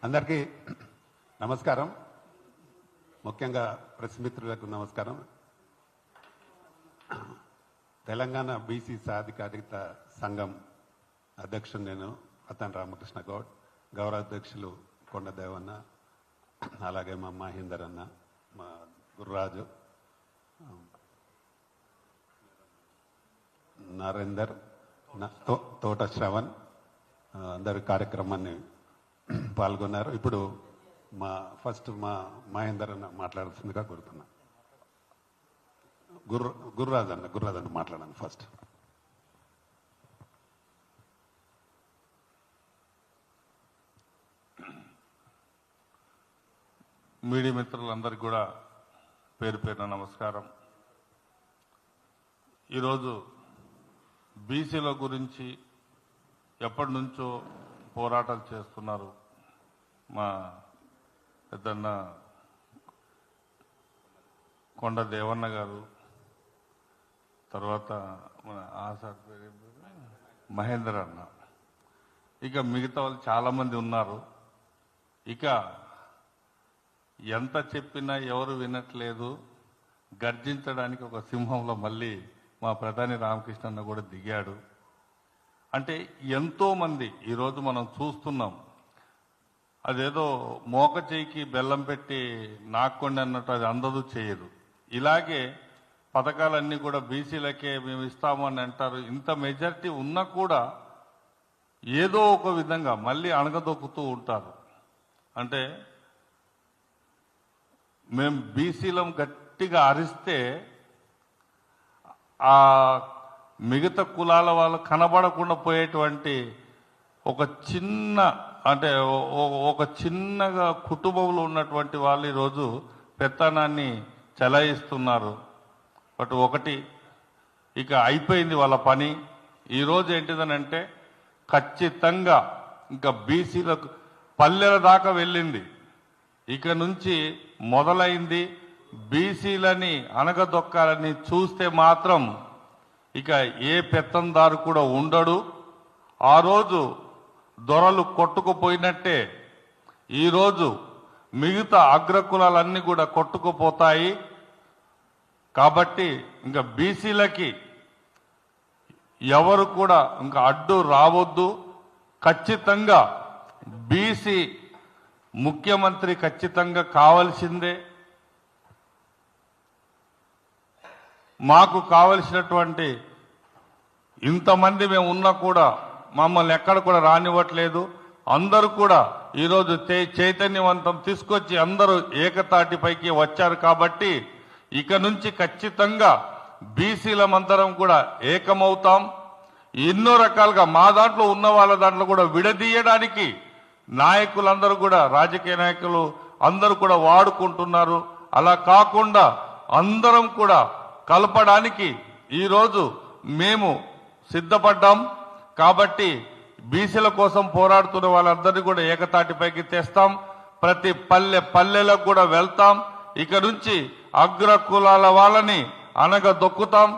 అందరికీ నమస్కారం. ముఖ్యంగా ప్రెస్ మిత్రులకు నమస్కారం. తెలంగాణ బీసీ సాధికారిత సంఘం అధ్యక్షుడు నేను రతన్ రామకృష్ణ గౌడ్, గౌరవ అధ్యక్షులు కొండ దేవన్న, అలాగే మా మహేందర్ అన్న, మా గుర్రాజు, నరేందర్, తోట శ్రవణ్ అందరు కార్యక్రమాన్ని పాల్గొన్నారు. ఇప్పుడు ఫస్ట్ మా మహేందర్ అన్న మాట్లాడుతుందిగా కోరుతున్నా. గుర్రాజ్ అన్న మాట్లాడండి ఫస్ట్. మీడియా మిత్రులందరికీ కూడా పేరు పేరున నమస్కారం. ఈరోజు బీసీల గురించి ఎప్పటి నుంచో పోరాటాలు చేస్తున్నారు మా పెద్దన్న కొండ దేవన్న గారు, తర్వాత మన మహేందర్ అన్న, ఇక మిగతా వాళ్ళు చాలామంది ఉన్నారు. ఇక ఎంత చెప్పినా ఎవరు వినట్లేదు. గర్జించడానికి ఒక సింహంలో మళ్ళీ మా ప్రధాని రామకృష్ణ అన్న కూడా దిగాడు. అంటే ఎంతోమంది ఈరోజు మనం చూస్తున్నాం. అదేదో మోక చేయికి బెల్లం పెట్టి నాక్కోండి అన్నట్టు అది అందదు చేయదు. ఇలాగే పథకాలన్నీ కూడా బీసీలకే మేము ఇస్తామని అంటారు. ఇంత మెజారిటీ ఉన్నా కూడా ఏదో ఒక విధంగా మళ్ళీ అణగదొక్కుతూ ఉంటారు. అంటే మేము బీసీలం గట్టిగా అరిస్తే ఆ మిగతా కులాల వాళ్ళు కనబడకుండా పోయేటువంటి ఒక చిన్న, అంటే ఒక చిన్నగా కుటుంబంలో ఉన్నటువంటి వాళ్ళు ఈరోజు పెత్తనాన్ని చెలాయిస్తున్నారు. బట్ ఒకటి ఇక అయిపోయింది వాళ్ళ పని. ఈరోజు ఏంటిదనంటే ఖచ్చితంగా ఇంకా బీసీలకు పల్లెల దాకా వెళ్ళింది. ఇక నుంచి మొదలైంది. బీసీలని అనగదొక్కాలని చూస్తే మాత్రం ఇక ఏ పెత్తందారు కూడా ఉండడు. ఆ రోజు దొరలు కొట్టుకుపోయినట్టే ఈరోజు మిగతా అగ్రకులాలన్నీ కూడా కొట్టుకుపోతాయి. కాబట్టి ఇంకా బీసీలకి ఎవరు కూడా ఇంకా అడ్డు రావద్దు. ఖచ్చితంగా బీసీ ముఖ్యమంత్రి ఖచ్చితంగా కావాల్సిందే. మాకు కావలసినటువంటి ఇంతమంది మేము ఉన్నా కూడా మమ్మల్ని ఎక్కడ కూడా రానివ్వట్లేదు. అందరూ కూడా ఈరోజు చైతన్యవంతం తీసుకొచ్చి అందరూ ఏకతాటిపైకి వచ్చారు. కాబట్టి ఇక నుంచి ఖచ్చితంగా బీసీలమందరం కూడా ఏకమవుతాం. ఎన్నో రకాలుగా మా దాంట్లో ఉన్న వాళ్ళ దాంట్లో కూడా విడదీయడానికి నాయకులందరూ కూడా, రాజకీయ నాయకులు అందరూ కూడా వాడుకుంటున్నారు. అలా కాకుండా అందరం కూడా కలపడానికి ఈరోజు మేము సిద్ధపడ్డాం. కాబట్టి బీసీల కోసం పోరాడుతున్న వాళ్ళందరినీ కూడా ఏకతాటిపైకి తెస్తాం. ప్రతి పల్లెలకు కూడా వెళ్తాం. ఇక నుంచి అగ్ర కులాల వాళ్ళని అనగదొక్కుతాం.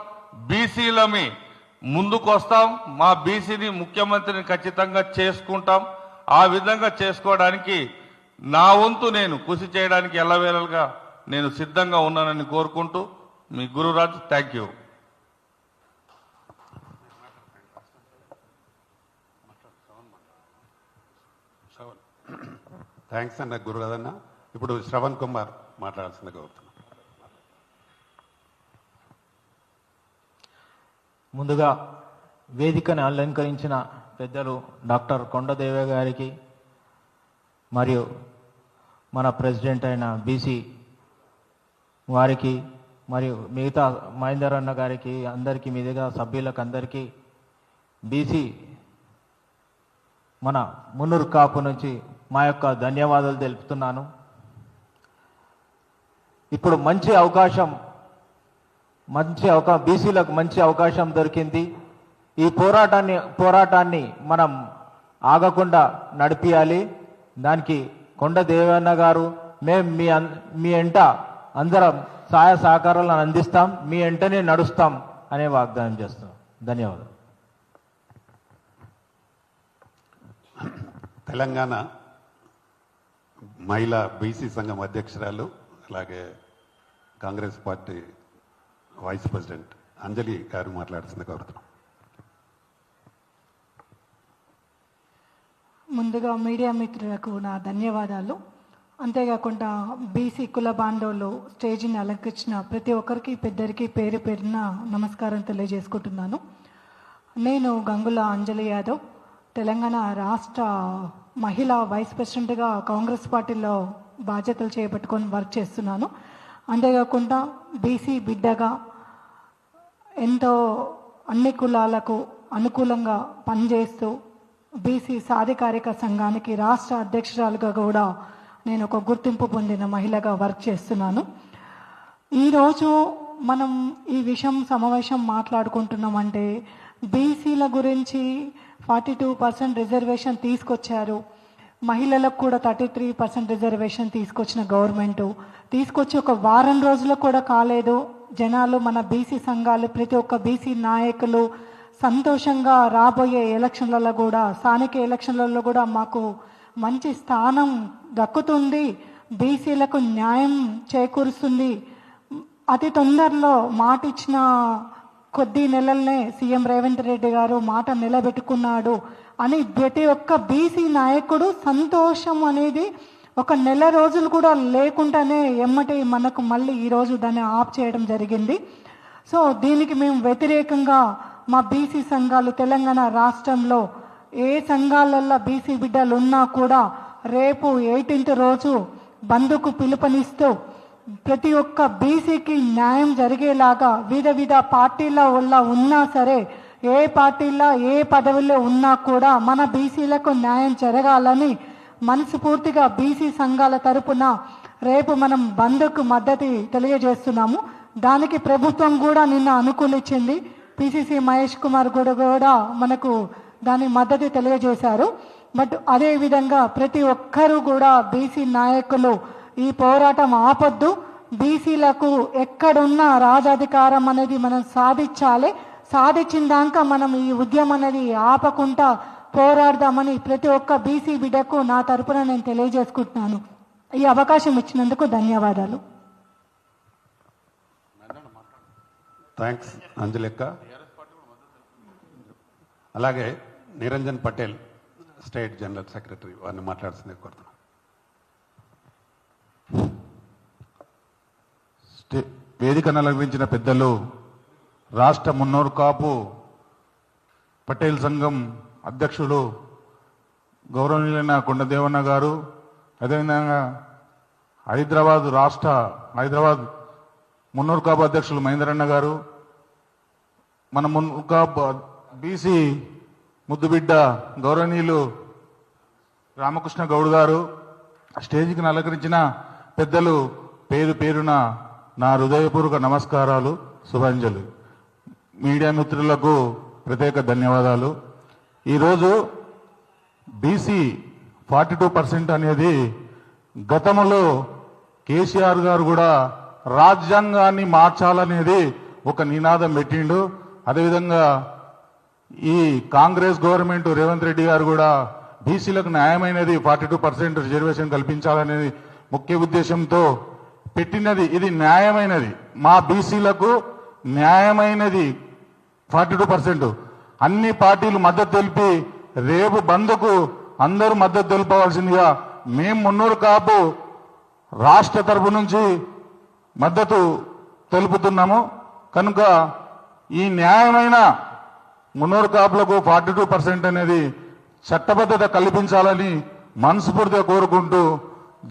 బీసీలమి ముందుకు వస్తాం. మా బీసీని ముఖ్యమంత్రిని ఖచ్చితంగా చేసుకుంటాం. ఆ విధంగా చేసుకోవడానికి నా వంతు నేను కృషి చేయడానికి ఎల్లవేళలుగా నేను సిద్ధంగా ఉన్నానని కోరుకుంటూ మీ గురురాజు. Thank you. థ్యాంక్స్ అన్న గురురాజ్ అన్న. ఇప్పుడు శ్రవణ్ కుమార్ మాట్లాడాల్సిందిగా కోరుతున్నా. ముందుగా వేదికను అలంకరించిన పెద్దలు డాక్టర్ కొండదేవ గారికి, మరియు మన ప్రెసిడెంట్ అయిన బీసీ వారికి, మరియు మిగతా మహేందర్ అన్న గారికి, అందరికీ మీదుగా సభ్యులకు అందరికీ, బీసీ మన మున్నూరు కాపు నుంచి మా యొక్క ధన్యవాదాలు తెలుపుతున్నాను. ఇప్పుడు బీసీలకు మంచి అవకాశం దొరికింది. ఈ పోరాటాన్ని మనం ఆగకుండా నడిపియాలి. దానికి కొండ దేవన్న గారు, మేము మీ ఎంట అందరం సహాయ సహకారాలను అందిస్తాం, మీ వెంటనే నడుస్తాం అనే వాగ్దానం చేస్తాం. ధన్యవాదాలు. తెలంగాణ మహిళా బీసీ సంఘం అధ్యక్షురాలు అలాగే కాంగ్రెస్ పార్టీ వైస్ ప్రెసిడెంట్ అంజలి గారు మాట్లాడుతుంది కోరుతున్నాం. ముందుగా మీడియా మిత్రులకు నా ధన్యవాదాలు. అంతేకాకుండా బీసీ కుల బాంధవులు స్టేజీని అలంకరించిన ప్రతి ఒక్కరికి పెద్దరికి పేరు పేరున నమస్కారం తెలియజేసుకుంటున్నాను. నేను గంగుల అంజలి యాదవ్, తెలంగాణ రాష్ట్ర మహిళా వైస్ ప్రెసిడెంట్గా కాంగ్రెస్ పార్టీలో బాధ్యతలు చేపట్టుకొని వర్క్ చేస్తున్నాను. అంతేకాకుండా బీసీ బిడ్డగా ఎంతో అన్ని కులాలకు అనుకూలంగా పనిచేస్తూ బీసీ సాధికారిక సంఘానికి రాష్ట్ర అధ్యక్షురాలుగా కూడా నేను ఒక గుర్తింపు పొందిన మహిళగా వర్క్ చేస్తున్నాను. ఈరోజు మనం ఈ విషయం సమావేశం మాట్లాడుకుంటున్నామంటే బీసీల గురించి 42% రిజర్వేషన్ తీసుకొచ్చారు. మహిళలకు కూడా 33% రిజర్వేషన్ తీసుకొచ్చిన గవర్నమెంటు తీసుకొచ్చి ఒక వారం రోజులు కూడా కాలేదు. జనాలు మన బీసీ సంఘాలు ప్రతి ఒక్క బీసీ నాయకులు సంతోషంగా రాబోయే ఎలక్షన్లలో కూడా స్థానిక ఎలక్షన్లలో కూడా మాకు మంచి స్థానం దక్కుతుంది, బీసీలకు న్యాయం చేకూరుస్తుంది, అతి తొందరలో మాట ఇచ్చిన కొద్ది నెలలనే సీఎం రేవంత్ రెడ్డి గారు మాట నిలబెట్టుకున్నాడు అని ప్రతి ఒక్క బీసీ నాయకుడు సంతోషం అనేది ఒక నెల రోజులు కూడా లేకుండానే ఎమ్మటి మనకు మళ్ళీ ఈరోజు దాన్ని ఆఫ్ చేయడం జరిగింది. సో దీనికి మేము వ్యతిరేకంగా మా బీసీ సంఘాలు తెలంగాణ రాష్ట్రంలో ఏ సంఘాలల్లో బీసీ బిడ్డలు ఉన్నా కూడా రేపు 18th రోజు బంద్కు పిలుపునిస్తూ ప్రతి ఒక్క బీసీకి న్యాయం జరిగేలాగా వివిధ పార్టీల వల్ల ఉన్నా సరే ఏ పార్టీలో ఏ పదవిలో ఉన్నా కూడా మన బీసీలకు న్యాయం జరగాలని మనస్ఫూర్తిగా బీసీ సంఘాల తరపున రేపు మనం బంద్కు మద్దతు తెలియజేస్తున్నాము. దానికి ప్రభుత్వం కూడా నిన్న అనుకూలించింది. పిసిసి మహేష్ కుమార్ కూడా మనకు దాని మద్దతు తెలియజేశారు. బట్ అదేవిధంగా ప్రతి ఒక్కరూ కూడా బీసీ నాయకులు ఈ పోరాటం ఆపొద్దు, బీసీలకు ఎక్కడున్నా రాజాధికారం అనేది మనం సాధించాలి, సాధించిన దాకా మనం ఈ ఉద్యమం అనేది ఆపకుండా పోరాడదామని ప్రతి ఒక్క బీసీ బిడ్డకు నా తరపున నేను తెలియజేసుకుంటున్నాను. ఈ అవకాశం ఇచ్చినందుకు ధన్యవాదాలు. థ్యాంక్స్ అంజలెక్క. అలాగే Niranjan Patel state general secretary వారిని మాట్లాడుతుంది కోరుతున్నాం. వేదికను అలంకరించిన పెద్దలు, రాష్ట్ర మున్నూరు కాపు పటేల్ సంఘం అధ్యక్షుడు గౌరవనీయులైన కొండదేవన్న గారు, అదేవిధంగా హైదరాబాద్ మున్నూరు కాపు అధ్యక్షులు మహేందరన్న గారు, మన మున్నూరు కాపు బీసీ ముద్దుబిడ్డ గౌరవనీయులు రామకృష్ణ గౌడ్ గారు, స్టేజ్కి అలంకరించిన పెద్దలు పేరు పేరున నా హృదయపూర్వక నమస్కారాలు, శుభాంజలి. మీడియా మిత్రులకు ప్రత్యేక ధన్యవాదాలు. ఈరోజు బీసీ 42% అనేది గతంలో కేసీఆర్ గారు కూడా రాజ్యాంగాన్ని మార్చాలనేది ఒక నినాదం పెట్టిండు. అదేవిధంగా ఈ కాంగ్రెస్ గవర్నమెంట్ రేవంత్ రెడ్డి గారు కూడా బీసీలకు న్యాయమైనది 42% రిజర్వేషన్ కల్పించాలనేది ముఖ్య ఉద్దేశంతో పెట్టినది. ఇది న్యాయమైనది, మా బీసీలకు న్యాయమైనది 42%. అన్ని పార్టీలు మద్దతు తెలిపి రేపు బంద్కు అందరూ మద్దతు తెలుపవలసిందిగా మేము మున్నూరు కాపు రాష్ట్ర తరపు నుంచి మద్దతు తెలుపుతున్నాము. కనుక ఈ న్యాయమైన మున్నూరు కాపులకు 42% అనేది చట్టబద్ధత కల్పించాలని మనస్ఫూర్తిగా కోరుకుంటూ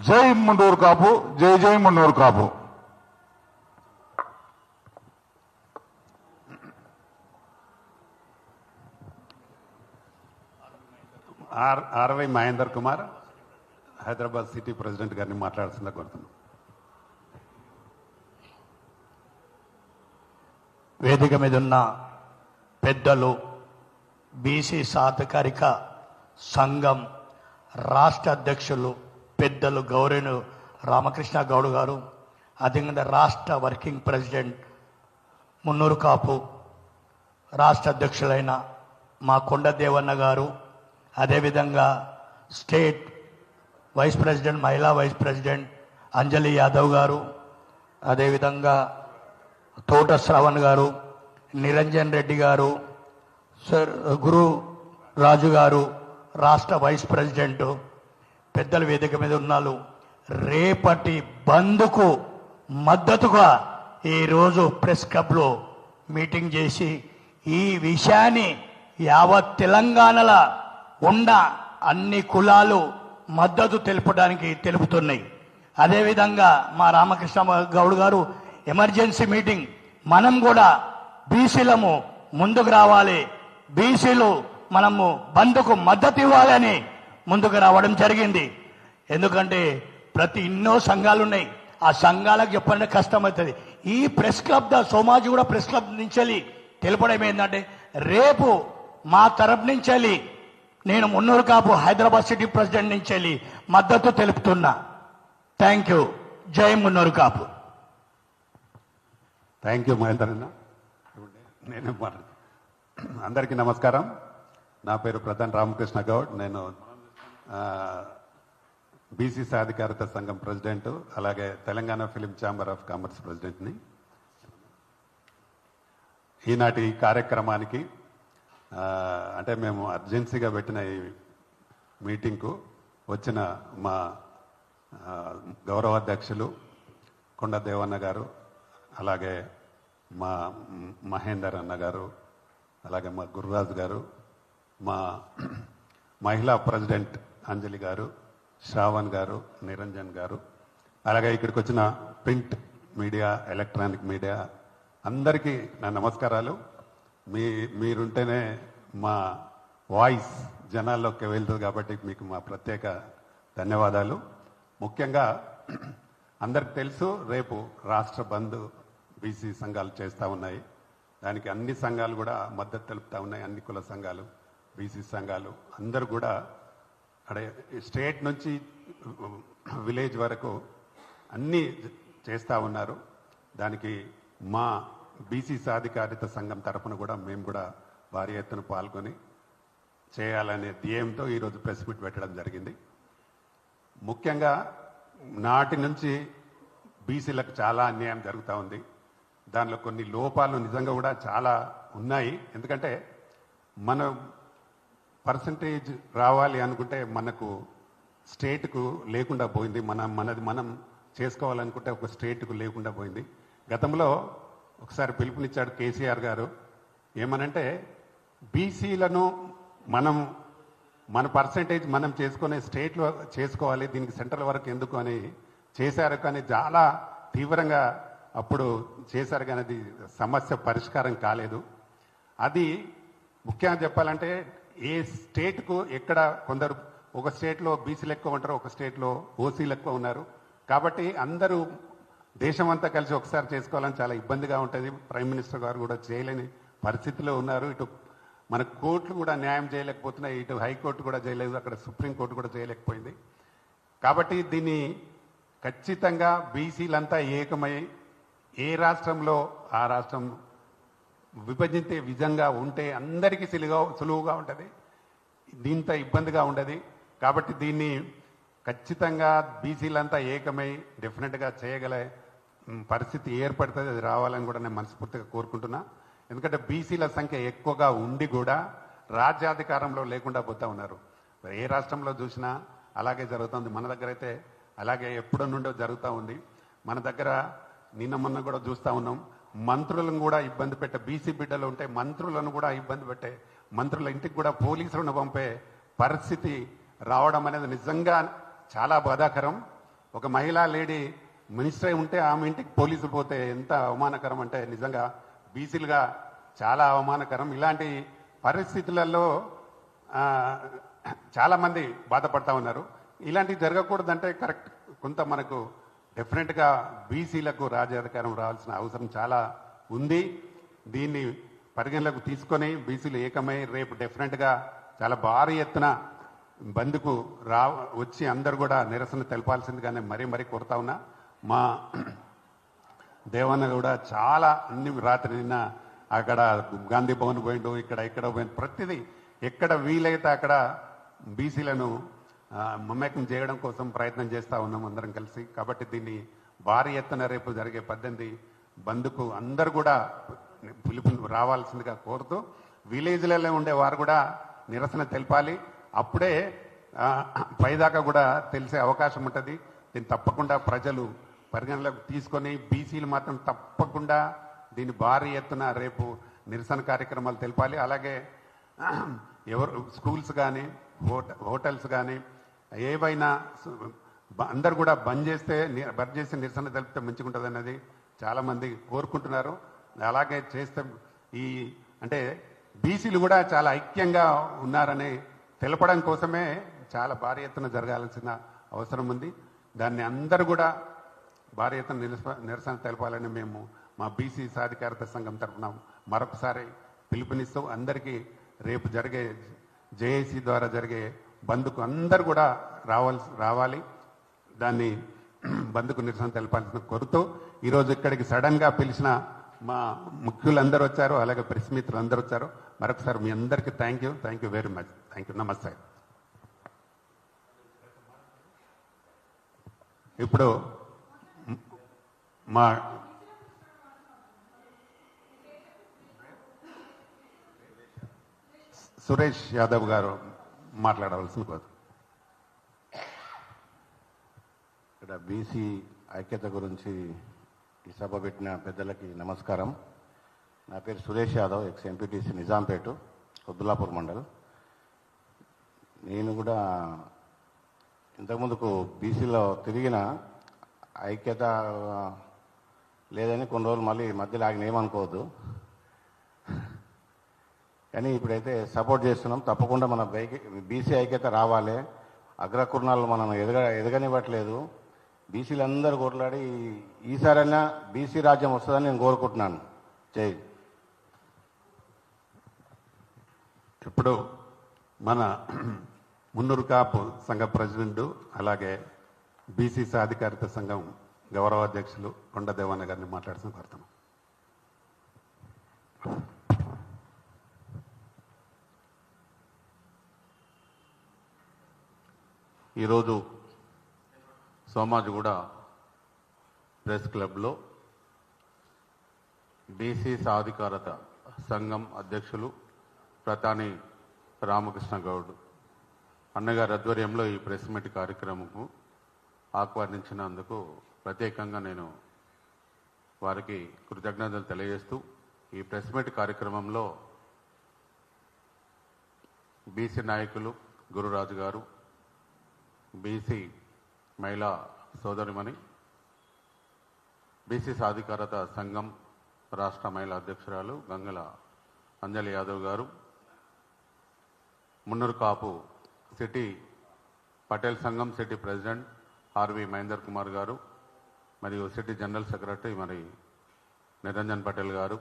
జై మున్నూరు కాపు, జై జై Munnuru Kapu. RY Mahender Kumar Hyderabad city president గారిని మాట్లాడుతుందా కోరుతున్నాం. వేదిక మీద ఉన్న పెద్దలు, బీసీ సాధికారిక సంఘం రాష్ట్ర అధ్యక్షులు పెద్దలు గౌరవనీయులు రామకృష్ణ గౌడ్ గారు, అదేవిధంగా రాష్ట్ర వర్కింగ్ ప్రెసిడెంట్ మున్నూరు కాపు రాష్ట్ర అధ్యక్షులైన మా కొండదేవన్న గారు, అదేవిధంగా స్టేట్ వైస్ ప్రెసిడెంట్, మహిళా వైస్ ప్రెసిడెంట్ అంజలి యాదవ్ గారు, అదేవిధంగా తోట శ్రవణ్ గారు, నిరంజన్ రెడ్డి గారు, సార్ గురు రాజు గారు, రాష్ట్ర వైస్ ప్రెసిడెంట్, పెద్దల వేదిక మీద ఉన్నారు. రేపటి బంద్కు మద్దతుగా ఈరోజు ప్రెస్ క్లబ్లో మీటింగ్ చేసి ఈ విషయాన్ని యావత్ తెలంగాణలో ఉన్న అన్ని కులాలు మద్దతు తెలుపుతున్నాయి. అదేవిధంగా మా రామకృష్ణ గౌడ్ గారు ఎమర్జెన్సీ మీటింగ్, మనం కూడా బీసీలము ముందుకు రావాలి, బీసీలు మనము బంద్కు మద్దతు ఇవ్వాలని ముందుకు రావడం జరిగింది. ఎందుకంటే ఎన్నో సంఘాలు ఉన్నాయి, ఆ సంఘాలకు చెప్పండి కష్టమవుతుంది. ఈ ప్రెస్ క్లబ్ సోమాజీ కూడా ప్రెస్ క్లబ్ నుంచి తెలపడం ఏంటంటే, రేపు మా తరపు నుంచి నేను మున్నూరు కాపు హైదరాబాద్ సిటీ ప్రెసిడెంట్ నుంచి మద్దతు తెలుపుతున్నా. Thank you. జై మున్నూరు కాపు. థ్యాంక్ యూ మహేందర్ అన్న. నేను అందరికీ నమస్కారం. నా పేరు ప్రధాన్ రామకృష్ణ గౌడ్. నేను బీసీ సాధికారత సంఘం ప్రెసిడెంట్, అలాగే Telangana film chamber of commerce ప్రెసిడెంట్ని. ఈనాటి కార్యక్రమానికి అంటే మేము అర్జెన్సీగా పెట్టిన ఈ మీటింగ్కు వచ్చిన మా గౌరవాధ్యక్షులు కొండ దేవన్న గారు, అలాగే మా మహేందర్ అన్న గారు, అలాగే మా గురురాజు గారు, మా మహిళా ప్రెసిడెంట్ అంజలి గారు, శ్రావణ్ గారు, నిరంజన్ గారు, అలాగే ఇక్కడికి వచ్చిన ప్రింట్ మీడియా, ఎలక్ట్రానిక్ మీడియా అందరికీ నా నమస్కారాలు. మీరుంటేనే మా వాయిస్ జనాల్లోకి వెళ్తుంది కాబట్టి మీకు మా ప్రత్యేక ధన్యవాదాలు. ముఖ్యంగా అందరికి తెలుసు, రేపు రాష్ట్ర బంద్ బీసీ సంఘాలు చేస్తూ ఉన్నాయి. దానికి అన్ని సంఘాలు కూడా మద్దతు తెలుపుతూ ఉన్నాయి. అన్ని కుల సంఘాలు, బీసీ సంఘాలు అందరూ కూడా అడే స్టేట్ నుంచి విలేజ్ వరకు అన్నీ చేస్తూ ఉన్నారు. దానికి మా బీసీ సాధికారిత సంఘం తరఫున కూడా మేము కూడా భారీ ఎత్తున పాల్గొని చేయాలనే ధ్యేయంతో ఈరోజు ప్రెస్ మీట్ పెట్టడం జరిగింది. ముఖ్యంగా నాటి నుంచి బీసీలకు చాలా అన్యాయం జరుగుతూ ఉంది. దానిలో కొన్ని లోపాలు నిజంగా కూడా చాలా ఉన్నాయి. ఎందుకంటే మనం పర్సంటేజ్ రావాలి అనుకుంటే మనకు స్టేట్కు లేకుండా పోయింది. మనది మనం చేసుకోవాలనుకుంటే ఒక స్టేట్కు లేకుండా పోయింది. గతంలో ఒకసారి పిలుపునిచ్చాడు కేసీఆర్ గారు, ఏమనంటే బీసీలను మన పర్సంటేజ్ మనం చేసుకునే స్టేట్లో చేసుకోవాలి, దీనికి సెంట్రల్ వరకు ఎందుకు అని చేశారు. కానీ చాలా తీవ్రంగా అప్పుడు చేశారు, కానీ అది సమస్య పరిష్కారం కాలేదు. అది ముఖ్యంగా చెప్పాలంటే ఏ స్టేట్కు ఎక్కడ కొందరు ఒక స్టేట్లో బీసీలు ఎక్కువ ఉంటారు, ఒక స్టేట్లో ఓసీలు ఎక్కువ ఉన్నారు. కాబట్టి అందరూ దేశం అంతా కలిసి ఒకసారి చేసుకోవాలని చాలా ఇబ్బందిగా ఉంటుంది. ప్రైమ్ మినిస్టర్ గారు కూడా చేయలేని పరిస్థితిలో ఉన్నారు. ఇటు మన కోర్టులు కూడా న్యాయం చేయలేకపోతున్నాయి, ఇటు హైకోర్టు కూడా చేయలేదు, అక్కడ సుప్రీంకోర్టు కూడా చేయలేకపోయింది. కాబట్టి దీన్ని ఖచ్చితంగా బీసీలంతా ఏకమై ఏ రాష్ట్రంలో ఆ రాష్ట్రం విభజించే విధంగా ఉంటే అందరికీ సులువుగా ఉంటుంది, దీంతో ఇబ్బందిగా ఉండదు. కాబట్టి దీన్ని ఖచ్చితంగా బీసీలంతా ఏకమై డెఫినెట్గా చేయగల పరిస్థితి ఏర్పడుతుంది. అది రావాలని కూడా నేను మనస్ఫూర్తిగా కోరుకుంటున్నా. ఎందుకంటే బీసీల సంఖ్య ఎక్కువగా ఉండి కూడా రాజ్యాధికారంలో లేకుండా పోతా ఉన్నారు. ఏ రాష్ట్రంలో చూసినా అలాగే జరుగుతుంది. మన దగ్గర అయితే అలాగే ఎప్పుడో నుండో జరుగుతూ ఉంది. మన దగ్గర నిన్న మొన్న కూడా చూస్తూ ఉన్నాం, మంత్రులను కూడా ఇబ్బంది పెట్టే బీసీ బిడ్డలు ఉంటే మంత్రులను కూడా ఇబ్బంది పెట్టే, మంత్రుల ఇంటికి కూడా పోలీసులను పంపే పరిస్థితి రావడం అనేది నిజంగా చాలా బాధాకరం. ఒక మహిళా లేడీ మినిస్టర్ ఉంటే ఆమె ఇంటికి పోలీసులు పోతే ఎంత అవమానకరం అంటే నిజంగా బీసీలుగా చాలా అవమానకరం. ఇలాంటి పరిస్థితులలో చాలామంది బాధపడతా ఉన్నారు. ఇలాంటివి జరగకూడదంటే కరెక్ట్ కొంత మనకు డెఫినెట్గా బీసీలకు రాజ్యాధికారం రావాల్సిన అవసరం చాలా ఉంది. దీన్ని పరిగణలోకి తీసుకొని బీసీలు ఏకమై రేపు డెఫినెట్గా చాలా భారీ ఎత్తున బంద్కు వచ్చి అందరు కూడా నిరసన తెలపాల్సిందిగానే మరీ కోరుతా ఉన్నా. మా దేవన్న కూడా చాలా అన్ని రాత్రి నిన్న అక్కడ గాంధీ భవన్ పోయిండు, ఇక్కడ పోయిండు, ప్రతిదీ ఎక్కడ వీలైతే అక్కడ బీసీలను మమేకం చేయడం కోసం ప్రయత్నం చేస్తూ ఉన్నాం అందరం కలిసి. కాబట్టి దీన్ని భారీ ఎత్తున రేపు జరిగే 18 బంద్కు అందరు కూడా పిలుపు రావాల్సిందిగా కోరుతూ, విలేజ్లలో ఉండే వారు కూడా నిరసన తెలపాలి. అప్పుడే పైదాకా కూడా తెలిసే అవకాశం ఉంటుంది. దీన్ని తప్పకుండా ప్రజలు పరిగణలోకి తీసుకొని బీసీలు మాత్రం తప్పకుండా దీన్ని భారీ ఎత్తున రేపు నిరసన కార్యక్రమాలు తెలపాలి. అలాగే ఎవరు స్కూల్స్ కానీ హోటల్స్ కానీ ఏవైనా అందరు కూడా బంద్ చేసి నిరసన తెలిపితే మంచిగా ఉంటుంది అన్నది చాలామంది కోరుకుంటున్నారు. అలాగే చేస్తే అంటే బీసీలు కూడా చాలా ఐక్యంగా ఉన్నారని తెలపడం కోసమే చాలా భారీ ఎత్తున జరగాల్సిన అవసరం ఉంది. దాన్ని అందరూ కూడా భారీ ఎత్తున నిరసన తెలపాలని మేము మా బీసీ సాధికారత సంఘం తరఫున మరొకసారి పిలుపునిస్తూ అందరికీ రేపు జరిగే జేఏసీ ద్వారా జరిగే బంద్కు అందరూ కూడా రావాలి. దాన్ని బంద్కు నిరసన తెలపాల్సిన కోరుతూ ఈరోజు ఇక్కడికి సడన్గా పిలిచిన మా ముఖ్యులందరూ వచ్చారు, అలాగే ప్రెస్ మిత్రులు అందరూ వచ్చారు. మరొకసారి మీ అందరికీ thank you very much. Thank you. నమస్తే. ఇప్పుడు మా సురేష్ యాదవ్ గారు మాట్లాడవలసిన కోరు. ఇక్కడ బీసీ ఐక్యత గురించి ఈ సభ పెట్టిన పెద్దలకి నమస్కారం. నా పేరు సురేష్ యాదవ్, ఎక్స్ ఎంపీటీసీ నిజాంపేట, కొద్దులాపూర్ మండల్. నేను కూడా ఇంతకుముందుకు బీసీలో తిరిగిన ఐక్యత లేదని కొన్ని రోజులు మళ్ళీ మధ్యలో ఆగిన, ఏమనుకోవద్దు. కానీ ఇప్పుడైతే సపోర్ట్ చేస్తున్నాం. తప్పకుండా మన బీసీ ఐక్యత రావాలి. అగ్రకుర్ణాలు మనం ఎదగనివ్వట్లేదు. బీసీలందరూ కొట్లాడి ఈసారైనా బీసీ రాజ్యం వస్తుందని నేను కోరుకుంటున్నాను. జై. ఇప్పుడు మన మున్నూరు కాపు సంఘ ప్రెసిడెంట్, అలాగే బీసీ సాధికారిత సంఘం గౌరవాధ్యక్షులు కొండ దేవన్న గారిని మాట్లాడుతూ కోరుతున్నాం. ఈరోజు సోమాజిగూడ ప్రెస్ క్లబ్లో బీసీ సాధికారత సంఘం అధ్యక్షులు ప్రతాని రామకృష్ణ గౌడ్ అన్నగారి ఆధ్వర్యంలో ఈ ప్రెస్ మీట్ కార్యక్రమంకు ఆహ్వానించినందుకు ప్రత్యేకంగా నేను వారికి కృతజ్ఞతలు తెలియజేస్తూ, ఈ ప్రెస్ మీట్ కార్యక్రమంలో బీసీ నాయకులు గురురాజు గారు, బీసీ మహిళా సోదరిమణి, బీసీ సాధికారత సంఘం రాష్ట్ర మహిళా అధ్యక్షురాలు గంగల అంజలి యాదవ్ గారు, మున్నూరు కాపు సిటీ పటేల్ సంఘం city president RV Mahender Kumar గారు, మరియు సిటీ జనరల్ సెక్రటరీ మరి నిరంజన్ పటేల్ గారు,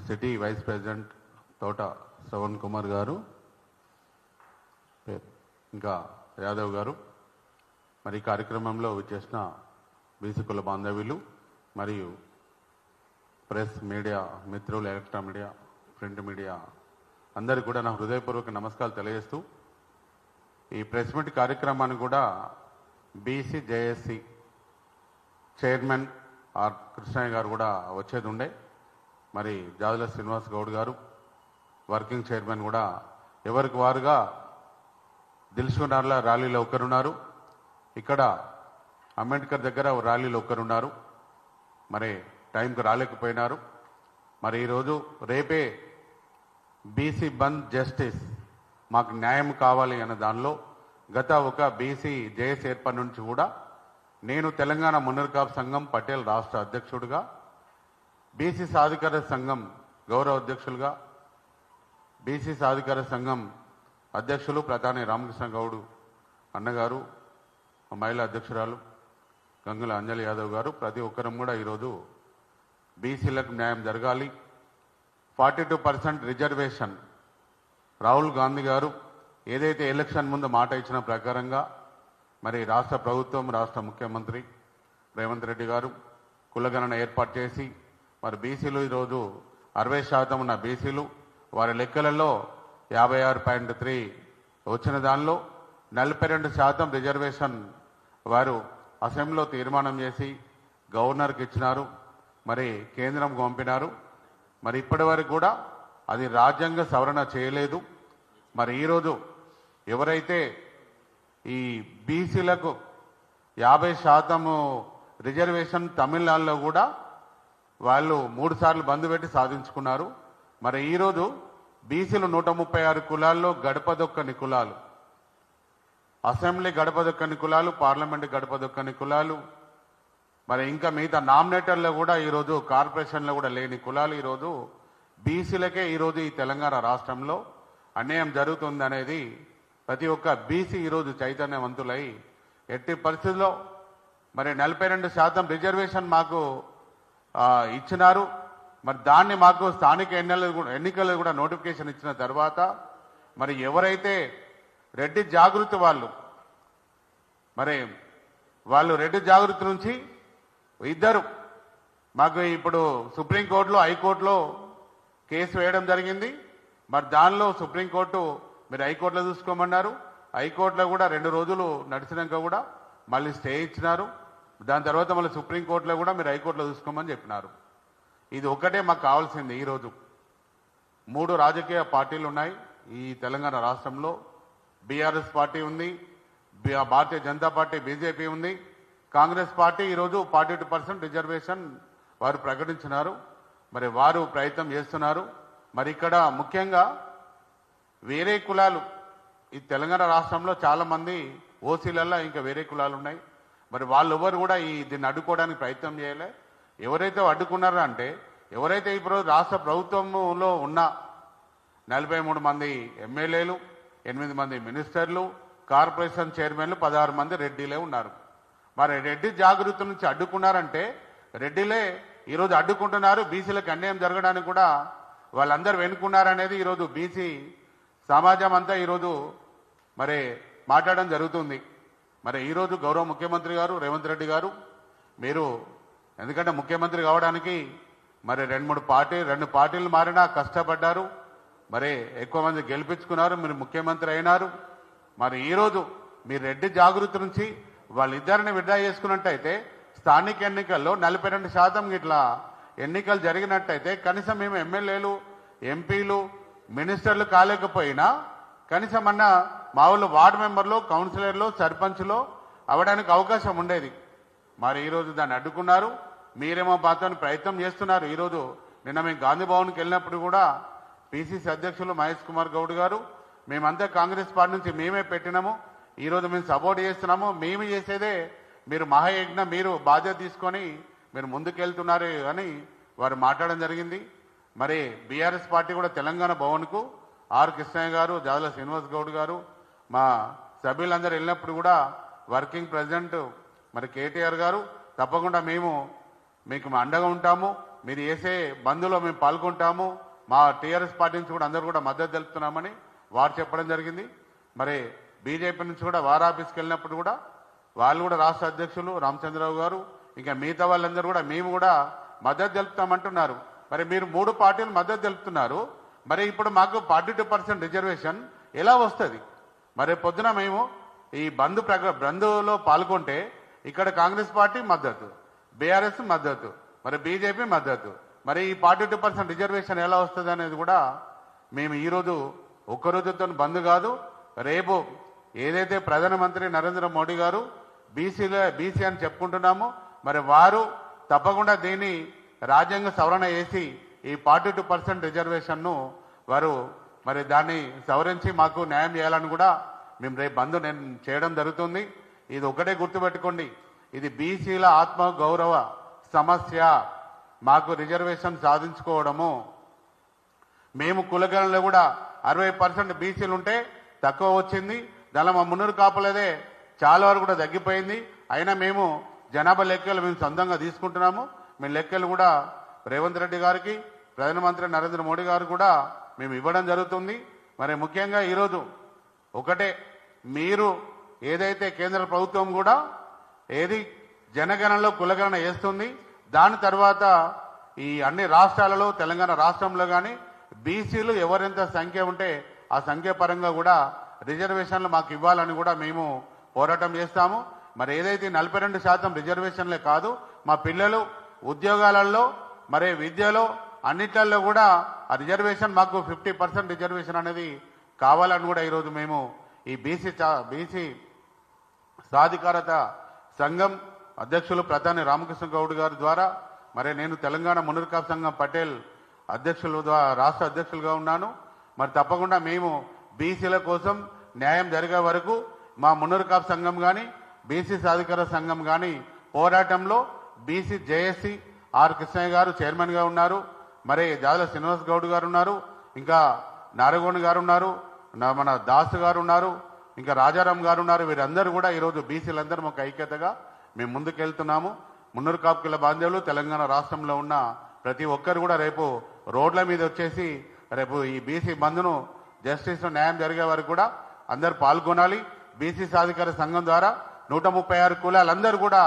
సిటీ వైస్ ప్రెసిడెంట్ తోట శ్రవణ్ కుమార్ గారు, ఇంకా యాదవ్ గారు, మరి ఈ కార్యక్రమంలో వచ్చేసిన బీసీ కుల బాంధవ్యులు మరియు ప్రెస్ మీడియా మిత్రులు, ఎలక్ట్రానిక్ మీడియా, ప్రింట్ మీడియా అందరికీ కూడా నా హృదయపూర్వక నమస్కారాలు తెలియజేస్తూ, ఈ ప్రెస్ మీట్ కార్యక్రమాన్ని కూడా BC JAC chairman R Krishnaiah గారు కూడా వచ్చేది ఉండే, మరి జాదుల శ్రీనివాస్ గౌడ్ గారు వర్కింగ్ చైర్మన్ కూడా ఎవరికి వారుగా దిల్సుఖ్నగర్లో ర్యాలీలో ఒకరున్నారు, ఇక్కడ అంబేద్కర్ దగ్గర ర్యాలీలో ఒకరున్నారు, మరి టైంకి రాలేకపోయినారు. మరి ఈరోజు రేపే బీసీ బంద్ జస్టిస్ మాకు న్యాయం కావాలి అన్న దానిలో గత ఒక బీసీ జేఏసీ ఏర్పడి నుంచి కూడా నేను తెలంగాణ మున్నూరు కాపు సంఘం పటేల్ రాష్ట్ర అధ్యక్షుడిగా, బీసీ సాధికార సంఘం గౌరవ అధ్యక్షులుగా, బీసీ సాధికార సంఘం అధ్యక్షులు ప్రధాని రామకృష్ణ గౌడ్ అన్నగారు, మహిళా అధ్యక్షురాలు గంగుల అంజలి యాదవ్ గారు, ప్రతి ఒక్కరం కూడా ఈరోజు బీసీలకు న్యాయం జరగాలి. 42% రిజర్వేషన్ రాహుల్ గాంధీ గారు ఏదైతే ఎలక్షన్ ముందు మాట ఇచ్చిన ప్రకారంగా మరి రాష్ట్ర ప్రభుత్వం, రాష్ట్ర ముఖ్యమంత్రి రేవంత్ రెడ్డి గారు కులగణన ఏర్పాటు చేసి మరి బీసీలు ఈరోజు 60% ఉన్న బీసీలు వారి లెక్కలలో 56.3 వచ్చిన దానిలో 42% రిజర్వేషన్ వారు అసెంబ్లీలో తీర్మానం చేసి గవర్నర్కి ఇచ్చినారు, మరి కేంద్రం పంపినారు. మరి ఇప్పటి వరకు కూడా అది రాజ్యాంగ సవరణ చేయలేదు. మరి ఈరోజు ఎవరైతే ఈ బీసీలకు 50% రిజర్వేషన్ తమిళనాడులో కూడా వాళ్ళు 3 సార్లు బంద్ పెట్టి సాధించుకున్నారు. మరి ఈరోజు బీసీలు 136 కులాల్లో గడపదొక్కని కులాలు, అసెంబ్లీ గడపదొక్కని కులాలు, పార్లమెంట్ గడపదొక్కని కులాలు, మరి ఇంకా మిగతా నామినేటర్లో కూడా ఈరోజు కార్పొరేషన్లో కూడా లేని కులాలు ఈరోజు బీసీలకే ఈరోజు ఈ తెలంగాణ రాష్ట్రంలో అన్యాయం జరుగుతుందనేది ప్రతి ఒక్క బీసీ ఈరోజు చైతన్యవంతులై ఎట్టి పరిస్థితుల్లో మరి 42% రిజర్వేషన్ మాకు ఇచ్చినారు. మరి దాన్ని మాకు స్థానిక ఎన్నికలు కూడా నోటిఫికేషన్ ఇచ్చిన తర్వాత మరి ఎవరైతే రెడ్డి జాగృతి వాళ్ళు రెడ్డి జాగృతి నుంచి ఇద్దరు మాకు ఇప్పుడు సుప్రీంకోర్టులో హైకోర్టులో కేసు వేయడం జరిగింది. మరి దానిలో సుప్రీంకోర్టు మీరు హైకోర్టులో చూసుకోమన్నారు. హైకోర్టులో కూడా 2 రోజులు నడిచినాక కూడా మళ్ళీ స్టే ఇచ్చినారు. దాని తర్వాత మళ్ళీ సుప్రీంకోర్టులో కూడా మీరు హైకోర్టులో చూసుకోమని చెప్పినారు. ఇది ఒక్కటే మాకు కావాల్సింది. ఈరోజు 3 రాజకీయ పార్టీలు ఉన్నాయి ఈ తెలంగాణ రాష్ట్రంలో. బీఆర్ఎస్ పార్టీ ఉంది, భారతీయ జనతా పార్టీ బీజేపీ ఉంది, కాంగ్రెస్ పార్టీ ఈరోజు 42% రిజర్వేషన్ వారు ప్రకటించినారు. మరి వారు ప్రయత్నం చేస్తున్నారు. మరి ఇక్కడ ముఖ్యంగా వేరే కులాలు ఈ తెలంగాణ రాష్ట్రంలో చాలామంది ఓసీలలో ఇంకా వేరే కులాలు ఉన్నాయి. మరి వాళ్ళు ఎవరు కూడా దీన్ని అడ్డుకోవడానికి ప్రయత్నం చేయలే. ఎవరైతే అడ్డుకున్నారో అంటే ఎవరైతే ఇప్పుడు రాష్ట్ర ప్రభుత్వంలో ఉన్న 43 మంది ఎమ్మెల్యేలు, 8 మంది మినిస్టర్లు, కార్పొరేషన్ చైర్మన్లు, 16 మంది రెడ్డిలే ఉన్నారు. మరి రెడ్డి జాగృతి నుంచి అడ్డుకున్నారంటే రెడ్డిలే ఈరోజు అడ్డుకుంటున్నారు. బీసీలకు అన్యాయం జరగడానికి కూడా వాళ్ళందరూ వెనుకున్నారనేది ఈరోజు బీసీ సమాజం అంతా ఈరోజు మరి మాట్లాడడం జరుగుతుంది. మరి ఈరోజు గౌరవ ముఖ్యమంత్రి గారు రేవంత్ రెడ్డి గారు మీరు ఎందుకంటే ముఖ్యమంత్రి కావడానికి మరి 2 పార్టీలు మారినా కష్టపడ్డారు. మరి ఎక్కువ మంది గెలిపించుకున్నారు, మీరు ముఖ్యమంత్రి అయినారు. మరి ఈరోజు మీరు రెడ్డి జాగృతి నుంచి వాళ్ళిద్దరిని విడ్డా చేసుకున్నట్టయితే స్థానిక ఎన్నికల్లో 42% ఇట్లా ఎన్నికలు జరిగినట్టయితే కనీసం మేము ఎమ్మెల్యేలు, ఎంపీలు, మినిస్టర్లు కాలేకపోయినా కనీసం అన్న మా ఊళ్ళో వార్డు మెంబర్లు, కౌన్సిలర్లు, సర్పంచ్లో అవ్వడానికి అవకాశం ఉండేది. మరి ఈరోజు దాన్ని అడ్డుకున్నారు. మీరేమో మాతో ప్రయత్నం చేస్తున్నారు. ఈరోజు నిన్న మేము గాంధీ భవన్కి వెళ్ళినప్పుడు కూడా పిసిసి అధ్యక్షులు మహేష్ కుమార్ గౌడ్ గారు మేమంతా కాంగ్రెస్ పార్టీ నుంచి మేమే పెట్టినాము, ఈరోజు మేము సపోర్ట్ చేస్తున్నాము, మేము చేసేదే మీరు మహాయజ్ఞ, మీరు బాధ్యత తీసుకొని మీరు ముందుకెళ్తున్నారు అని వారు మాట్లాడడం జరిగింది. మరి బీఆర్ఎస్ పార్టీ కూడా తెలంగాణ భవన్కు ఆర్ కృష్ణయ్య గారు, జాదల శ్రీనివాస్ గౌడ్ గారు, మా సభ్యులందరూ వెళ్ళినప్పుడు కూడా వర్కింగ్ ప్రెసిడెంట్ మరి కేటీఆర్ గారు తప్పకుండా మేము మీకు అండగా ఉంటాము, మీరు చేసే బంద్లో మేము పాల్గొంటాము, మా టీఆర్ఎస్ పార్టీ నుంచి కూడా అందరూ కూడా మద్దతు తెలుపుతున్నామని వారు చెప్పడం జరిగింది. మరి బీజేపీ నుంచి కూడా వారి ఆఫీస్కి వెళ్ళినప్పుడు కూడా వాళ్ళు కూడా రాష్ట్ర అధ్యక్షులు రామచంద్రరావు గారు ఇంకా మిగతా వాళ్ళందరూ కూడా మేము కూడా మద్దతు తెలుపుతామంటున్నారు. మరి మీరు 3 పార్టీలు మద్దతు తెలుపుతున్నారు. మరి ఇప్పుడు మాకు 42% రిజర్వేషన్ ఎలా వస్తుంది? మరి పొద్దున మేము ఈ బంద్లో పాల్గొంటే ఇక్కడ కాంగ్రెస్ పార్టీ మద్దతు, బీఆర్ఎస్ మద్దతు, మరి బీజేపీ మద్దతు, మరి ఈ 42% రిజర్వేషన్ ఎలా వస్తుంది అనేది కూడా మేము ఈరోజు ఒక్కరోజుతో బంద్ కాదు, రేపు ఏదైతే ప్రధానమంత్రి నరేంద్ర మోడీ గారు బీసీ అని చెప్పుకుంటున్నామో మరి వారు తప్పకుండా దీన్ని రాజ్యాంగ సవరణ చేసి ఈ 42% రిజర్వేషన్ను వారు మరి దాన్ని సవరించి మాకు న్యాయం చేయాలని కూడా మేము రేపు బంద్ నేను చేయడం జరుగుతుంది. ఇది ఒకటే గుర్తుపెట్టుకోండి, ఇది బీసీల ఆత్మ గౌరవ సమస్య. మాకు రిజర్వేషన్ సాధించుకోవడము, మేము కులగణలో కూడా 60% బీసీలు ఉంటే తక్కువ వచ్చింది, దానిలో మా మున్నూరు కాపులదే చాలా వరకు కూడా తగ్గిపోయింది. అయినా మేము జనాభా లెక్కలు మేము సొంతంగా తీసుకుంటున్నాము. మేము లెక్కలు కూడా రేవంత్ రెడ్డి గారికి, ప్రధానమంత్రి నరేంద్ర మోడీ గారు కూడా మేము ఇవ్వడం జరుగుతుంది. మరి ముఖ్యంగా ఈరోజు ఒకటే, మీరు ఏదైతే కేంద్ర ప్రభుత్వం కూడా ఏది జనగణనలో కులగణన చేస్తుంది, దాని తర్వాత ఈ అన్ని రాష్ట్రాలలో తెలంగాణ రాష్ట్రంలో కానీ బీసీలు ఎవరెంత సంఖ్య ఉంటే ఆ సంఖ్య పరంగా కూడా రిజర్వేషన్లు మాకు ఇవ్వాలని కూడా మేము పోరాటం చేస్తాము. మరి ఏదైతే 42% రిజర్వేషన్లే కాదు, మా పిల్లలు ఉద్యోగాలలో మరి విద్యలో అన్నిట్లలో కూడా ఆ రిజర్వేషన్ మాకు 50% రిజర్వేషన్ అనేది కావాలని కూడా ఈరోజు మేము ఈ బీసీ సాధికారత సంఘం అధ్యక్షులు ప్రధాని రామకృష్ణ గౌడ్ గారి ద్వారా మరి నేను తెలంగాణ మున్నూరు కాపు సంఘం పటేల్ అధ్యక్షులు రాష్ట్ర అధ్యక్షులుగా ఉన్నాను. మరి తప్పకుండా మేము బీసీల కోసం న్యాయం జరిగే వరకు మా మున్నూరు కాపు సంఘం కానీ బీసీ సాధికార సంఘం కానీ పోరాటంలో బీసీ జేఏసీ ఆర్ కృష్ణయ్య గారు చైర్మన్గా ఉన్నారు, మరి జాదల శ్రీనివాస్ గౌడ్ గారు ఉన్నారు, ఇంకా నారగోని గారు ఉన్నారు, మన దాస్ గారు ఉన్నారు, ఇంకా రాజారాం గారు ఉన్నారు. వీరందరూ కూడా ఈరోజు బీసీలందరం ఒక ఐక్యతగా మేము ముందుకెళ్తున్నాము. మున్నూరు కాపుకుల బాంధవులు తెలంగాణ రాష్ట్రంలో ఉన్న ప్రతి ఒక్కరు కూడా రేపు రోడ్ల మీద వచ్చేసి రేపు ఈ బీసీ బంద్ను జస్టిస్ న్యాయం జరిగే వరకు కూడా అందరు పాల్గొనాలి. బీసీ సాధికార సంఘం ద్వారా 136 కులాలందరూ కూడా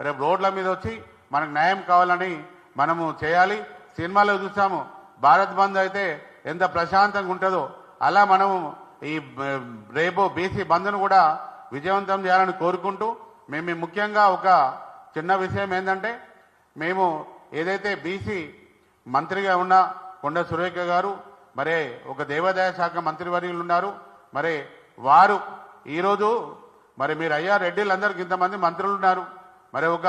రేపు రోడ్ల మీద వచ్చి మనకు న్యాయం కావాలని మనము చేయాలి. సినిమాలో చూసాము భారత్ బంద్ అయితే ఎంత ప్రశాంతంగా ఉంటుందో, అలా మనము ఈ రేపు బీసీ బంద్ను కూడా విజయవంతం చేయాలని కోరుకుంటూ మేము ముఖ్యంగా ఒక చిన్న విషయం ఏంటంటే, మేము ఏదైతే బీసీ మంత్రిగా ఉన్న కొండ సురేఖ గారు మరి ఒక దేవాదాయ శాఖ మంత్రివర్యులు ఉన్నారు, మరి వారు ఈరోజు మరి మీరు అయ్యా రెడ్డిలందరికీ ఇంతమంది మంత్రులు ఉన్నారు, మరి ఒక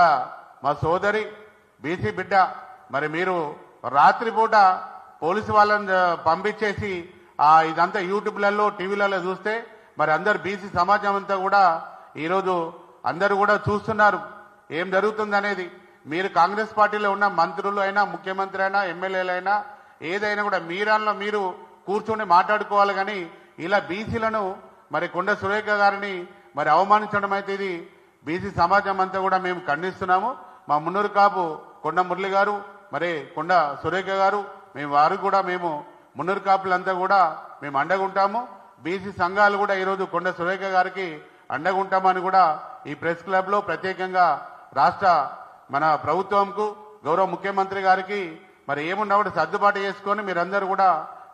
మా సోదరి బీసీ బిడ్డ మరి మీరు రాత్రిపూట పోలీసు వాళ్ళని పంపించేసి ఇదంతా యూట్యూబ్లలో టీవీలలో చూస్తే మరి అందరు బీసీ సమాజం అంతా కూడా ఈరోజు అందరూ కూడా చూస్తున్నారు ఏం జరుగుతుంది అనేది. మీరు కాంగ్రెస్ పార్టీలో ఉన్న మంత్రులు అయినా ముఖ్యమంత్రి అయినా ఎమ్మెల్యేలు అయినా ఏదైనా కూడా మీరాల్లో మీరు కూర్చొని మాట్లాడుకోవాలి, కానీ ఇలా బీసీలను మరి కొండ సురేఖ గారిని మరి అవమానించడం అయితే ఇది బీసీ సమాజం అంతా కూడా మేము ఖండిస్తున్నాము. మా మున్నూరు కాపు కొండ మురళి గారు మరి కొండ సురేఖ గారు మేము వారు కూడా మేము మున్నూరు కాపులంతా కూడా మేము అండగుంటాము. బీసీ సంఘాలు కూడా ఈరోజు కొండ సురేఖ గారికి అండగుంటామని కూడా ఈ ప్రెస్ క్లబ్లో ప్రత్యేకంగా రాష్ట్ర మన ప్రభుత్వంకు గౌరవ ముఖ్యమంత్రి గారికి మరి ఏమున్నా కూడా సర్దుబాటు చేసుకొని మీరందరూ కూడా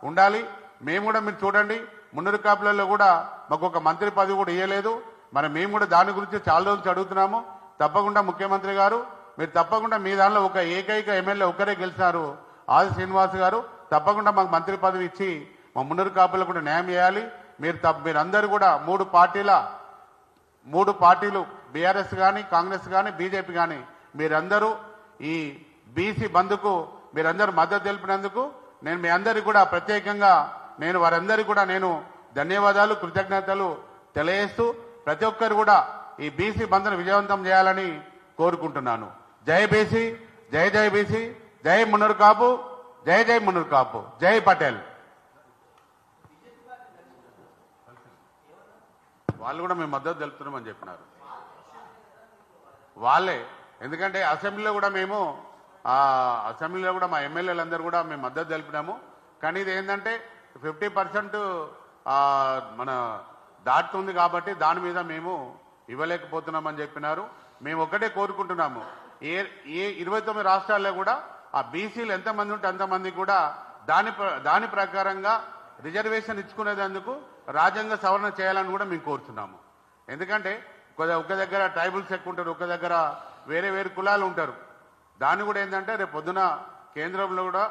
ఉండాలి. మేము కూడా మీరు చూడండి మున్నూరు కాపులలో కూడా మాకు ఒక మంత్రి పదవి కూడా ఇవ్వలేదు, మరి మేము కూడా దాని గురించి చాలా రోజులు అడుగుతున్నాము. తప్పకుండా ముఖ్యమంత్రి గారు మీరు తప్పకుండా మీ దానిలో ఒక ఏకైక ఎమ్మెల్యే ఒక్కరే గెలిచారు ఆది శ్రీనివాస్ గారు, తప్పకుండా మాకు మంత్రి పదవి ఇచ్చి మా మున్నూరు కాపులకు కూడా న్యాయం చేయాలి. మీరందరూ కూడా మూడు పార్టీలు బీఆర్ఎస్ కానీ కాంగ్రెస్ కానీ బీజేపీ కానీ మీరందరూ ఈ బీసీ బంద్కు మీరందరూ మద్దతు తెలిపినందుకు నేను మీ అందరికీ కూడా ప్రత్యేకంగా వారందరికీ కూడా ధన్యవాదాలు కృతజ్ఞతలు తెలియజేస్తూ ప్రతి ఒక్కరు కూడా ఈ బీసీ బంద్ను విజయవంతం చేయాలని కోరుకుంటున్నాను. జై బీసీ, జై జై బీసీ, జై మున్నూరు కాపు, జై జై మున్నూరు కాపు, జై పటేల్. వాళ్ళు కూడా మేము మద్దతు తెలుపుతున్నామని చెప్పినారు వాళ్ళే. ఎందుకంటే అసెంబ్లీలో కూడా మా ఎమ్మెల్యేలందరూ కూడా మేము మద్దతు తెలిపినాము. కానీ ఇది ఏంటంటే 50% మన దాటుతుంది కాబట్టి దాని మీద మేము ఇవ్వలేకపోతున్నామని చెప్పినారు. మేము ఒకటే కోరుకుంటున్నాము, ఏ 29 రాష్ట్రాల్లో కూడా ఆ బీసీలు ఎంతమంది ఉంటే అంతమంది కూడా దాని ప్రకారంగా రిజర్వేషన్ ఇచ్చుకునేందుకు రాజ్యాంగ సవరణ చేయాలని కూడా మేము కోరుతున్నాము. ఎందుకంటే ఒక దగ్గర ట్రైబల్స్ ఎక్కువ ఉంటారు, ఒక దగ్గర వేరే వేరే కులాలు ఉంటారు. దాన్ని కూడా ఏంటంటే రేపు పొద్దున కేంద్రంలో కూడా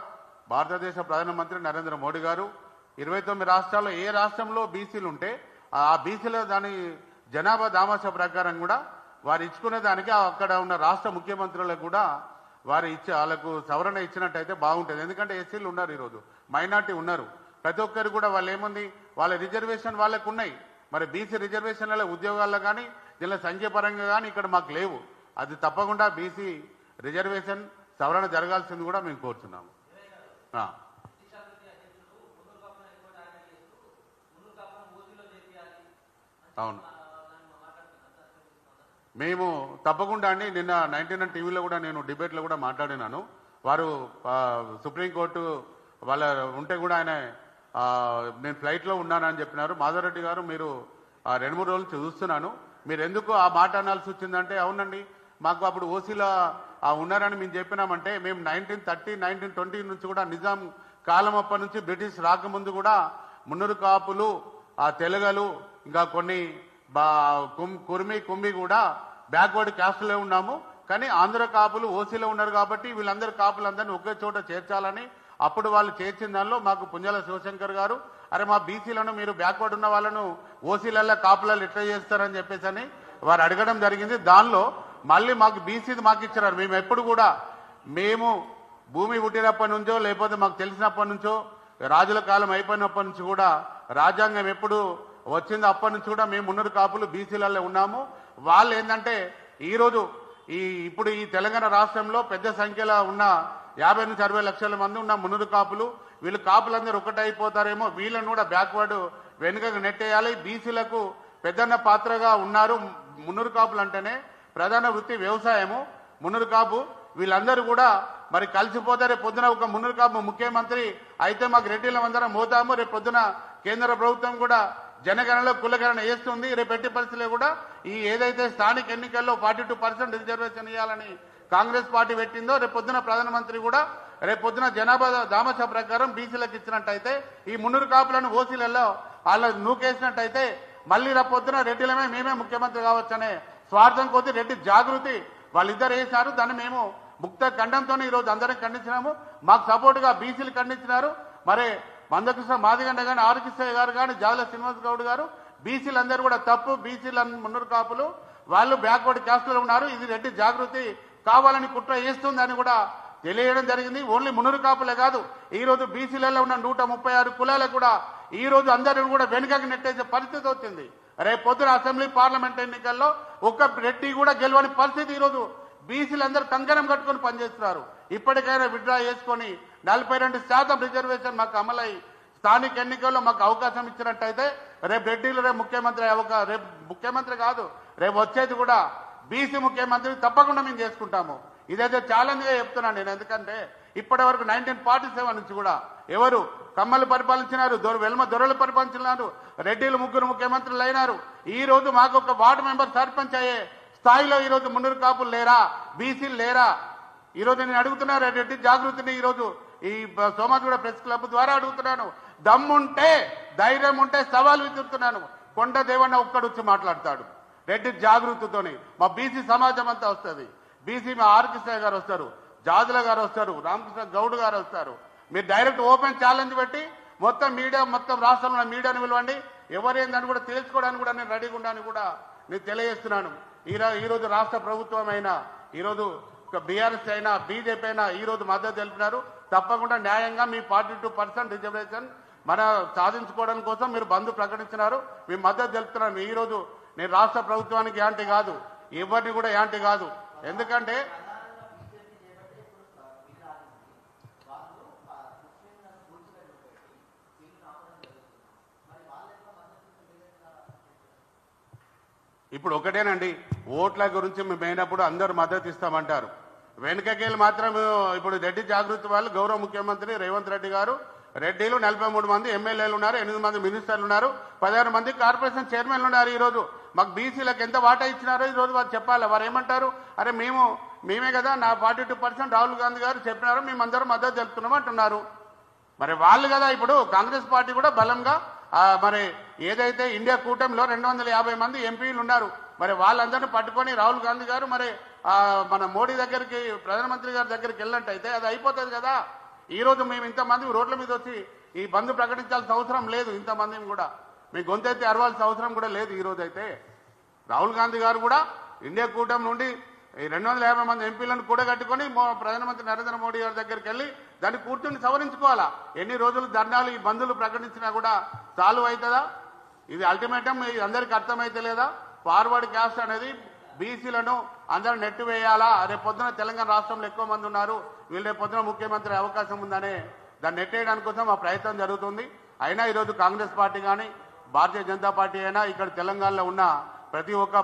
భారతదేశ ప్రధానమంత్రి నరేంద్ర మోడీ గారు 29 రాష్ట్రాల్లో ఏ రాష్ట్రంలో బీసీలు ఉంటే ఆ బీసీల దాని జనాభా దామాషా ప్రకారం కూడా వారు ఇచ్చుకునే దానికి అక్కడ ఉన్న రాష్ట్ర ముఖ్యమంత్రులకు కూడా వాళ్ళకు సవరణ ఇచ్చినట్టయితే బాగుంటుంది. ఎందుకంటే ఎస్సీలు ఉన్నారు, ఈరోజు మైనార్టీ ఉన్నారు, ప్రతి ఒక్కరు కూడా వాళ్ళు ఏముంది వాళ్ళ రిజర్వేషన్ వాళ్ళకు ఉన్నాయి. మరి బీసీ రిజర్వేషన్ల ఉద్యోగాల్లో కానీ దీనిలో సంఖ్యాపరంగా కానీ ఇక్కడ మాకు లేవు. అది తప్పకుండా బీసీ రిజర్వేషన్ సవరణ జరగాల్సింది కూడా మేము కోరుతున్నాము. అవును, మేము తప్పకుండా అండి. నిన్న 99 టీవీలో కూడా నేను డిబేట్లో కూడా మాట్లాడినాను. వారు సుప్రీంకోర్టు వాళ్ళ ఉంటే కూడా ఆయన నేను ఫ్లైట్లో ఉన్నానని చెప్పినారు. మాధవరెడ్డి గారు మీరు 2-3 రోజులు చూస్తున్నాను, మీరు ఎందుకు ఆ మాట అనాల్సి వచ్చిందంటే, అవునండి మాకు అప్పుడు ఓసీలో ఉన్నారని మేము చెప్పినామంటే, మేము 1930, 1920 నుంచి కూడా నిజాం కాలం అప్పటి నుంచి బ్రిటిష్ రాకముందు కూడా మున్నూరు కాపులు, ఆ తెలగలు, ఇంకా కొన్ని కుర్మి కుంభి కూడా బ్యాక్వర్డ్ క్యాస్ట్లో ఉన్నాము. కానీ ఆంధ్ర కాపులు ఓసీలో ఉన్నారు కాబట్టి వీళ్ళందరూ కాపులందరినీ ఒకే చోట చేర్చాలని అప్పుడు వాళ్ళు చేర్చిన దానిలో మాకు పుంజల శివశంకర్ గారు, అరే మా బీసీలను మీరు బ్యాక్వర్డ్ ఉన్న వాళ్ళను ఓసీలలో కాపులలో ఎట్లా చేస్తారని చెప్పేసి అని వారు అడగడం జరిగింది. దానిలో మళ్ళీ మాకు బీసీది మాకు ఇచ్చారు. మేము ఎప్పుడు కూడా మేము భూమి పుట్టినప్పటి నుంచో లేకపోతే మాకు తెలిసినప్పటి నుంచో రాజుల కాలం అయిపోయినప్పటి నుంచి కూడా రాజ్యాంగం ఎప్పుడు వచ్చిందో అప్పటి నుంచి కూడా మేము మున్నూరు కాపులు బీసీలలో ఉన్నాము. వాళ్ళు ఏంటంటే ఈరోజు ఇప్పుడు ఈ తెలంగాణ రాష్ట్రంలో పెద్ద సంఖ్యలో ఉన్న 50 నుంచి 60 లక్షల మంది ఉన్న మున్నూరు కాపులు, వీళ్ళు కాపులందరూ ఒకటైపోతారేమో, వీళ్ళని కూడా బ్యాక్వర్డ్ వెనుకకు నెట్టేయాలి. బీసీలకు పెద్దన్న పాత్రగా ఉన్నారు. మున్నూరు కాపులు అంటేనే ప్రధాన వృత్తి వ్యవసాయము. మున్నూరు కాపు వీళ్ళందరూ కూడా మరి కలిసిపోతే రేపు పొద్దున ఒక మున్నూరు కాపు ముఖ్యమంత్రి అయితే మాకు రెడ్డిలం అందరం పోతాము. రేపు పొద్దున కేంద్ర ప్రభుత్వం కూడా జనగణనలో కులగణన వేస్తుంది. రేపు ఎట్టి పరిస్థితుల్లో కూడా ఈ ఏదైతే స్థానిక ఎన్నికల్లో 42% రిజర్వేషన్ ఇవ్వాలని కాంగ్రెస్ పార్టీ పెట్టిందో రేపు పొద్దున ప్రధానమంత్రి కూడా రేపు పొద్దున జనాభా దామాషా ప్రకారం బీసీలకు ఇచ్చినట్టయితే ఈ మున్నూరు కాపులను ఓసీలలో వాళ్ళ నూకేసినట్టయితే మళ్ళీ రేపు పొద్దున రెడ్డిలమే మేమే ముఖ్యమంత్రి కావచ్చనే స్వార్థం కొద్ది రెడ్డి జాగృతి వాళ్ళిద్దరు వేశారు. దాన్ని మేము ముక్త ఖండంతోనే ఈరోజు అందరం ఖండించినాము. మాకు సపోర్టుగా బీసీలు ఖండించినారు. మరి మందకృష్ణ మాదిగండ కానీ, ఆర్ కృష్ణయ్య గారు కానీ, జాల శ్రీనివాస్ గౌడ్ గారు, బీసీలు అందరూ కూడా తప్పు, బీసీలు మున్నూరు కాపులు వాళ్ళు బ్యాక్వర్డ్ క్యాస్ట్లో ఉన్నారు, ఇది రెడ్డి జాగృతి కావాలని కుట్ర చేస్తుందని కూడా తెలియడం జరిగింది. ఓన్లీ మున్నూరు కాపులే కాదు, ఈ రోజు బీసీలలో ఉన్న 136 కులాలకు కూడా ఈ రోజు అందరిని కూడా వెనుకకు నెట్టేసే పరిస్థితి వచ్చింది. రేపు పొద్దున అసెంబ్లీ పార్లమెంట్ ఎన్నికల్లో ఒక్క రెడ్డి కూడా గెలవని పరిస్థితి ఈరోజు బీసీలందరూ కంకణం కట్టుకొని పనిచేస్తున్నారు. ఇప్పటికైనా విత్డ్రా చేసుకొని 42% రిజర్వేషన్ మాకు అమలై స్థానిక ఎన్నికల్లో మాకు అవకాశం ఇచ్చినట్టయితే రేపు రెడ్డిలు రేపు ముఖ్యమంత్రి రేపు ముఖ్యమంత్రి కాదు, రేపు వచ్చేది కూడా బీసీ ముఖ్యమంత్రి తప్పకుండా మేము చేసుకుంటాము. ఇదైతే ఛాలెంజ్గా చెప్తున్నాను నేను. ఎందుకంటే ఇప్పటి వరకు 1947 నుంచి కూడా ఎవరు కమ్మలు పరిపాలించినారు, వెల్మ దొరలు పరిపాలించినారు, రెడ్డిలు 3 ముఖ్యమంత్రులు అయినారు. ఈ రోజు మాకు ఒక వార్డు మెంబర్ సర్పంచ్ అయ్యే స్థాయిలో ఈ రోజు మున్నూరు కాపులు లేరా, బీసీలు లేరా? ఈ రోజు నేను అడుగుతున్నా రెడ్డి జాగృతిని ఈ రోజు ఈ సోమాజిగూడ ప్రెస్ క్లబ్ ద్వారా అడుగుతున్నాను. దమ్ముంటే ధైర్యం ఉంటే సవాల్ విసురుతున్నాను. కొండ దేవన్న ఒక్కడు వచ్చి మాట్లాడతాడు రెడ్డి జాగృతితోని. మా బీసీ సమాజం అంతా వస్తుంది. బీసీ మా ఆర్ కృష్ణయ్య గారు వస్తారు, జాదుల గారు వస్తారు, రామకృష్ణ గౌడ్ గారు వస్తారు. మీరు డైరెక్ట్ ఓపెన్ ఛాలెంజ్ పెట్టి మొత్తం మీడియా మొత్తం రాష్ట్రంలో ఉన్న మీడియాని పిలవండి. ఎవరేందని కూడా తెలుసుకోవడానికి కూడా నేను రెడీగా ఉన్నాను కూడా నేను తెలియజేస్తున్నాను. ఈరోజు రాష్ట్ర ప్రభుత్వం అయినా, ఈరోజు బీఆర్ఎస్ అయినా, బీజేపీ అయినా ఈరోజు మద్దతు తెలిపినారు. తప్పకుండా న్యాయంగా మీ 42% రిజర్వేషన్ మన సాధించుకోవడం కోసం మీరు బంద్ ప్రకటించినారు. మీ మద్దతు తెలుపుతున్నాను. ఈరోజు నేను రాష్ట్ర ప్రభుత్వానికి యాంటీ కాదు, ఎవరిని కూడా యాంటీ కాదు. ఎందుకంటే ఇప్పుడు ఒకటేనండి, ఓట్ల గురించి మేము అయినప్పుడు అందరూ మద్దతు ఇస్తామంటారు. వెనుకకెళ్ళి మాత్రం ఇప్పుడు రెడ్డి జాగృతి వాళ్ళు గౌరవ ముఖ్యమంత్రి రేవంత్ రెడ్డి గారు, రెడ్డిలు 43 మంది ఎమ్మెల్యేలు ఉన్నారు, 8 మంది మినిస్టర్లు ఉన్నారు, 16 మంది కార్పొరేషన్ చైర్మన్లు ఉన్నారు. ఈరోజు మాకు బీసీలకు ఎంత వాటా ఇచ్చినారో ఈరోజు వారు చెప్పాలి. వారు ఏమంటారు, అరే మేమే కదా నా 42% రాహుల్ గాంధీ గారు చెప్పినారు, మేమందరం మద్దతు తెలుపుతున్నాం అంటున్నారు. మరి వాళ్ళు కదా ఇప్పుడు కాంగ్రెస్ పార్టీ కూడా బలంగా మరి ఏదైతే ఇండియా కూటమిలో 250 మంది ఎంపీలు ఉన్నారు, మరి వాళ్ళందరినీ పట్టుకొని రాహుల్ గాంధీ గారు మరి మన మోడీ దగ్గరికి, ప్రధానమంత్రి గారి దగ్గరికి వెళ్ళినట్టయితే అది అయిపోతుంది కదా. ఈ రోజు మేము ఇంతమంది రోడ్ల మీద వచ్చి ఈ బంద్ ప్రకటించాల్సిన అవసరం లేదు. ఇంతమందిని కూడా మీ గొంతైతే అరవాల్సిన అవసరం కూడా లేదు. ఈ రోజు అయితే రాహుల్ గాంధీ గారు కూడా ఇండియా కూటమి నుండి 250 మంది ఎంపీలను కూడగట్టుకొని ప్రధానమంత్రి నరేంద్ర మోడీ గారి దగ్గరికి వెళ్ళి దాన్ని కూర్చొని సవరించుకోవాలా. ఎన్ని రోజులు ధర్నాలు ఈ బంధులు ప్రకటించినా కూడా సాల్వ్ అవుతుందా? ఇది అల్టిమేటం అందరికీ అర్థమైతే లేదా? ఫార్వర్డ్ క్యాస్ట్ అనేది బీసీలను అందరూ నెట్టివేయాలా? రేపు పొద్దున తెలంగాణ రాష్ట్రంలో ఎక్కువ మంది ఉన్నారు, వీళ్ళు రేపు పొద్దున ముఖ్యమంత్రి అవకాశం ఉందనే దాన్ని నెట్టేయడానికి కోసం ఆ ప్రయత్నం జరుగుతుంది. అయినా ఈరోజు కాంగ్రెస్ పార్టీ కానీ భారతీయ జనతా పార్టీ అయినా ఇక్కడ తెలంగాణలో ఉన్న ప్రతి ఒక్క